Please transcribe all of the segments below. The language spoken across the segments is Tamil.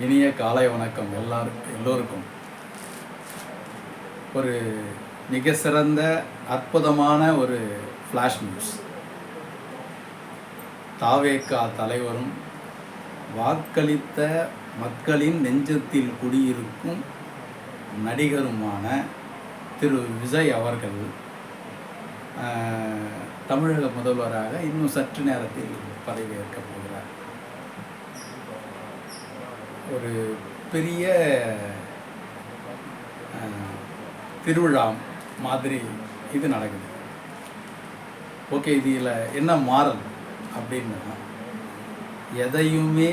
இனிய காலை வணக்கம் எல்லோருக்கும். ஒரு மிக சிறந்த அற்புதமான ஒரு ஃப்ளாஷ் நியூஸ். தாவேகா தலைவரும் வாக்களித்த மக்களின் நெஞ்சத்தில் குடியிருக்கும் நடிகருமான திரு விஜய் அவர்கள் தமிழக முதல்வராக இன்னும் சற்று நேரத்தில் பதவியேற்கப் போகிறார். ஒரு பெரிய திருவிழா மாதிரி இது நடக்குது. ஓகே, இதில் என்ன மாறல் அப்படின்னா, எதையுமே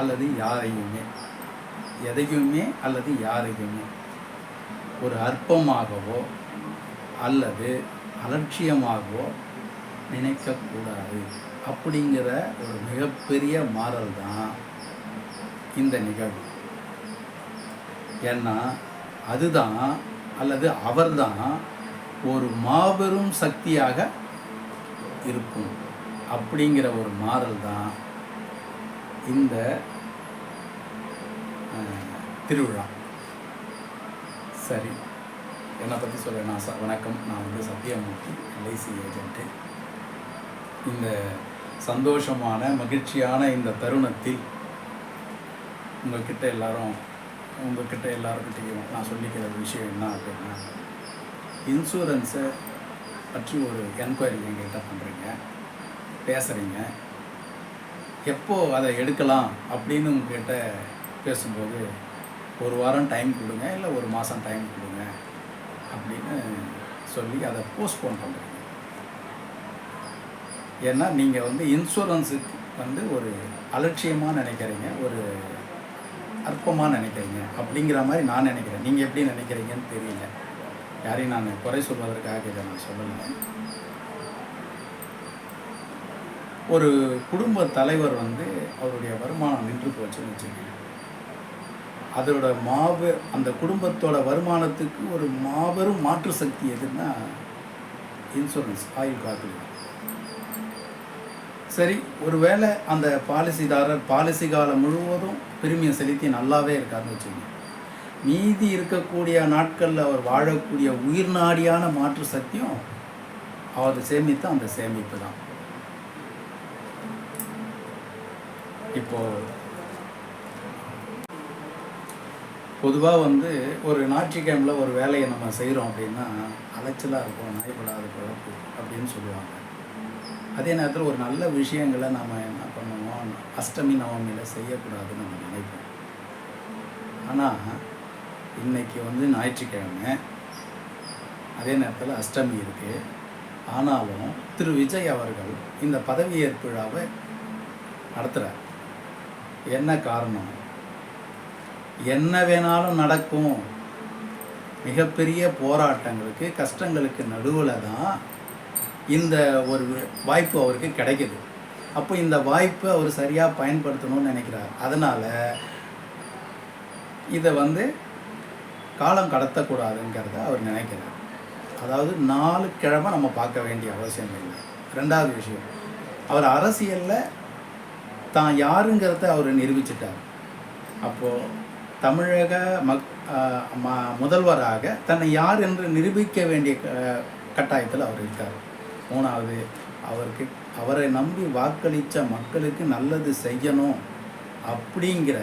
அல்லது யாரையுமே ஒரு அற்பமாகவோ அல்லது அலட்சியமாகவோ நினைக்கக்கூடாது அப்படிங்கிற ஒரு மிகப்பெரிய மாறல் தான் இந்த நிகழ்வு. ஏன்னா அதுதான் அல்லது அவர்தான் ஒரு மாபெரும் சக்தியாக இருக்கும் அப்படிங்கிற ஒரு மாறல் தான் இந்த திருவிழா. சரி, என்னை பற்றி சொல்ல வணக்கம். நான் சத்யமூர்த்தி, எல்ஐசி ஏஜென்ட்டு. இந்த சந்தோஷமான மகிழ்ச்சியான இந்த தருணத்தில் உங்கள்கிட்ட எல்லாருக்கிட்டையும் நான் சொல்லிக்கிற விஷயம் என்ன அப்படின்னா, இன்சூரன்ஸை பற்றி ஒரு என்கொயரி என்கிட்ட பண்ணுறீங்க, பேசுகிறீங்க. எப்போது அதை எடுக்கலாம் அப்படின்னு உங்ககிட்ட பேசும்போது, ஒரு வாரம் டைம் கொடுங்க, இல்லை ஒரு மாதம் டைம் கொடுங்க அப்படின்னு சொல்லி அதை போஸ்ட்போன் பண்ணுறீங்க. ஏன்னா நீங்கள் இன்சூரன்ஸுக்கு ஒரு அலட்சியமாக நினைக்கிறீங்க, ஒரு அற்பமாக நினைக்கிறீங்க அப்படிங்கிற மாதிரி நான் நினைக்கிறேன். நீங்கள் எப்படி நினைக்கிறீங்கன்னு தெரியல. யாரையும் நான் குறை சொல்வதற்காக இதை நான் சொல்லலை. ஒரு குடும்ப தலைவர் அவருடைய வருமானம் நின்று போச்சுன்னு வச்சுக்கோங்க. அதோட அந்த குடும்பத்தோட வருமானத்துக்கு ஒரு மாபெரும் மாற்று சக்தி எதுன்னா இன்சூரன்ஸ், ஆயுள் காப்பீடு. சரி, ஒருவேளை அந்த பாலிசிதாரர் பாலிசி காலம் முழுவதும் பிரிமியம் செலுத்தி நல்லாவே இருக்காருன்னு வச்சுக்கோங்க. மீதி இருக்கக்கூடிய நாட்களில் அவர் வாழக்கூடிய உயிர் நாடியான மாற்று சக்தியும் அவர் சேமித்த அந்த சேமிப்பு தான். இப்போ பொதுவாக ஒரு ஞாயிற்றுக்கிழமையில் ஒரு வேலையை நம்ம செய்கிறோம் அப்படின்னா அலைச்சலாக இருக்கும், நாய்படாத குழப்பு அப்படின்னு சொல்லுவாங்க. அதே நேரத்தில் ஒரு நல்ல விஷயங்களை நம்ம என்ன பண்ணுவோம், அஷ்டமி நவமியில் செய்யக்கூடாதுன்னு நம்ம நினைப்போம். ஆனால் இன்றைக்கி ஞாயிற்றுக்கிழமை, அதே நேரத்தில் அஷ்டமி இருக்குது. ஆனாலும் திரு விஜய் அவர்கள் இந்த பதவியேற்பு விழாவை நடத்துகிறார். என்ன காரணம்? என்ன வேணாலும் நடக்கும், மிகப்பெரிய போராட்டங்களுக்கு கஷ்டங்களுக்கு நடுவில் தான் இந்த ஒரு வாய்ப்பு அவருக்கு கிடைக்கிது. அப்போ இந்த வாய்ப்பை அவர் சரியாக பயன்படுத்தணும்னு நினைக்கிறார். அதனால் இதை காலம் கடத்தக்கூடாதுங்கிறத அவர் நினைக்கிறார். அதாவது 4 கிழமை நம்ம பார்க்க வேண்டிய அவசியம் இல்லை. 2வது விஷயம், அவர் அரசியலில் தான் யாருங்கிறத அவர் நிரூபிச்சிட்டார். அப்போது தமிழக முதல்வராக தன்னை யார் என்று நிரூபிக்க வேண்டிய கட்டாயத்தில் அவர் இருக்கார். 3வது, அவரை நம்பி வாக்களித்த மக்களுக்கு நல்லது செய்யணும் அப்படிங்கிற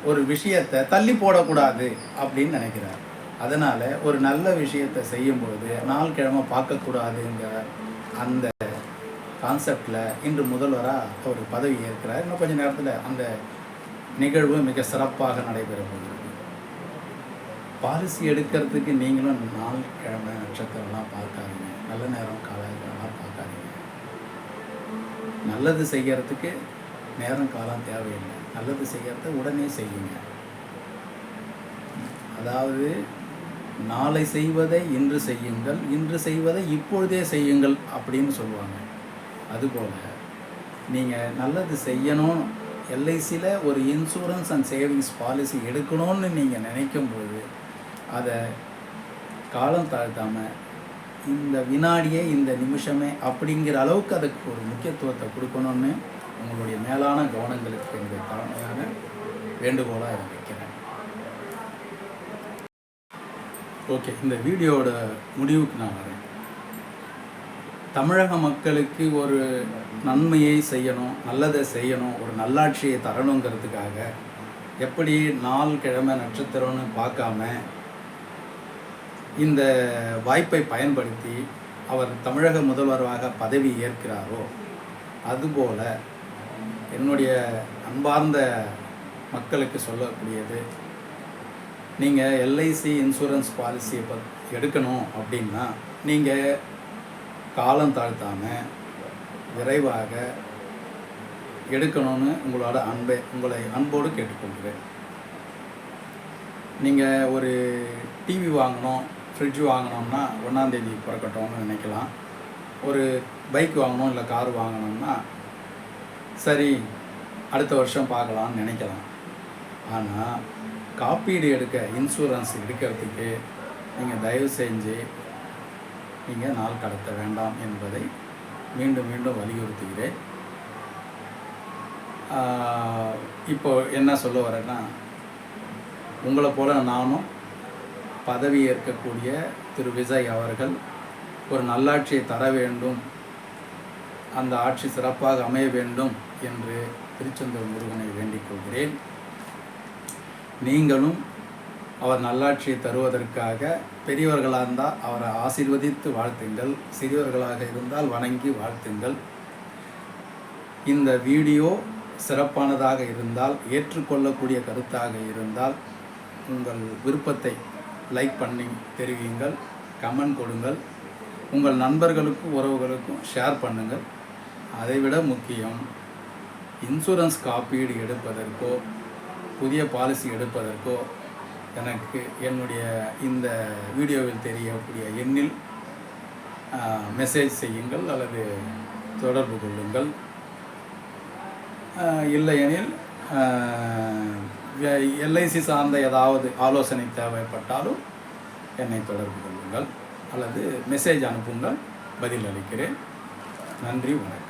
ஒரு விஷயத்தை தள்ளி போடக்கூடாது அப்படின்னு நினைக்கிறார். அதனால் ஒரு நல்ல விஷயத்தை செய்யும்பொழுது 4 கிழமை பார்க்கக்கூடாதுங்கிற அந்த கான்செப்டில் இன்று முதல்வராக அவர் பதவி ஏற்கிறார். இன்னும் கொஞ்சம் நேரத்தில் அந்த நிகழ்வு மிக சிறப்பாக நடைபெற போகிறது. பாலிசி எடுக்கிறதுக்கு நீங்களும் 4 கிழமை நட்சத்திரம்லாம் பார்க்காதீங்க, நல்ல நேரம் காலங்கள்லாம் பார்க்காதீங்க. நல்லது செய்கிறதுக்கு நேரம் காலம் தேவையில்லை, நல்லது செய்கிறத உடனே செய்யுங்க. அதாவது நாளை செய்வதை இன்று செய்யுங்கள், இன்று செய்வதை இப்பொழுதே செய்யுங்கள் அப்படின்னு சொல்லுவாங்க. அதுபோல் நீங்கள் நல்லது செய்யணும், எல்ஐசியில் ஒரு இன்சூரன்ஸ் அண்ட் சேவிங்ஸ் பாலிசி எடுக்கணும்னு நீங்கள் நினைக்கும்போது அதை காலம் தாழ்த்தாமல் இந்த வினாடியே இந்த நிமிஷமே அப்படிங்கிற அளவுக்கு அதுக்கு ஒரு முக்கியத்துவத்தை கொடுக்கணும்னு உங்களுடைய மேலான கவனங்களுக்கு என்னுடைய தாழ்மையான வேண்டுகோளாக இதை வைக்கிறேன். ஓகே, இந்த வீடியோவோட முடிவுக்கு நான் வரேன். தமிழக மக்களுக்கு ஒரு நன்மையை செய்யணும், நல்லதை செய்யணும், ஒரு நல்லாட்சியை தரணுங்கிறதுக்காக எப்படி நாள் கிழமை நட்சத்திரம்னு பார்க்காம இந்த வாய்ப்பை பயன்படுத்தி அவர் தமிழக முதல்வராக பதவி ஏற்கிறாரோ, அதுபோல் என்னுடைய அன்பார்ந்த மக்களுக்கு சொல்லக்கூடியது, நீங்கள் எல்ஐசி இன்சூரன்ஸ் பாலிசியை எடுக்கணும் அப்படின்னா நீங்கள் காலம் தாழ்த்தாமல் விரைவாக எடுக்கணும்னு உங்களை அன்போடு கேட்டுக்கொள்கிறேன். நீங்கள் ஒரு டிவி வாங்கணும், ஃப்ரிட்ஜ் வாங்கினோம்னா 1ஆம் தேதி பிறக்கட்டும்னு நினைக்கலாம். ஒரு பைக் வாங்கணும் இல்லை கார் வாங்கணும்னா சரி அடுத்த வருஷம் பார்க்கலான்னு நினைக்கலாம். ஆனால் காப்பீடு எடுக்க, இன்சூரன்ஸ் எடுக்கிறதுக்கு நீங்கள் தயவு செஞ்சு நீங்கள் நாள் கடத்த வேண்டாம் என்பதை மீண்டும் மீண்டும் வலியுறுத்துகிறேன். இப்போ என்ன சொல்ல வரேன்னா, உங்களை போல நானும் பதவி ஏற்கக்கூடிய திரு விஜய் அவர்கள் ஒரு நல்லாட்சியை தர வேண்டும், அந்த ஆட்சி சிறப்பாக அமைய வேண்டும் என்று திருச்செந்தூர் முருகனை வேண்டிக் கொள்கிறேன். நீங்களும் அவர் நல்லாட்சியை தருவதற்காக பெரியவர்களாக இருந்தால் அவரை ஆசீர்வதித்து வாழ்த்துங்கள், சிறியவர்களாக இருந்தால் வணங்கி வாழ்த்துங்கள். இந்த வீடியோ சிறப்பானதாக இருந்தால், ஏற்றுக்கொள்ளக்கூடிய கருத்தாக இருந்தால் உங்கள் விருப்பத்தை லைக் பண்ணி தெரிவியுங்கள், கமெண்ட் கொடுங்கள், உங்கள் நண்பர்களுக்கும் உறவுகளுக்கும் ஷேர் பண்ணுங்கள். அதைவிட முக்கியம், இன்சூரன்ஸ் காப்பீடு எடுப்பதற்கோ புதிய பாலிசி எடுப்பதற்கோ எனக்கு என்னுடைய இந்த வீடியோவில் தெரியக்கூடிய எண்ணில் மெசேஜ் செய்யுங்கள் அல்லது தொடர்பு கொள்ளுங்கள். இல்லையெனில் எல்ஐசி சார்ந்த ஏதாவது ஆலோசனை தேவைப்பட்டாலும் என்னை தொடர்பு கொள்ளுங்கள் அல்லது மெசேஜ் அனுப்புங்கள், பதில் அளிக்கிறேன். நன்றி, வணக்கம்.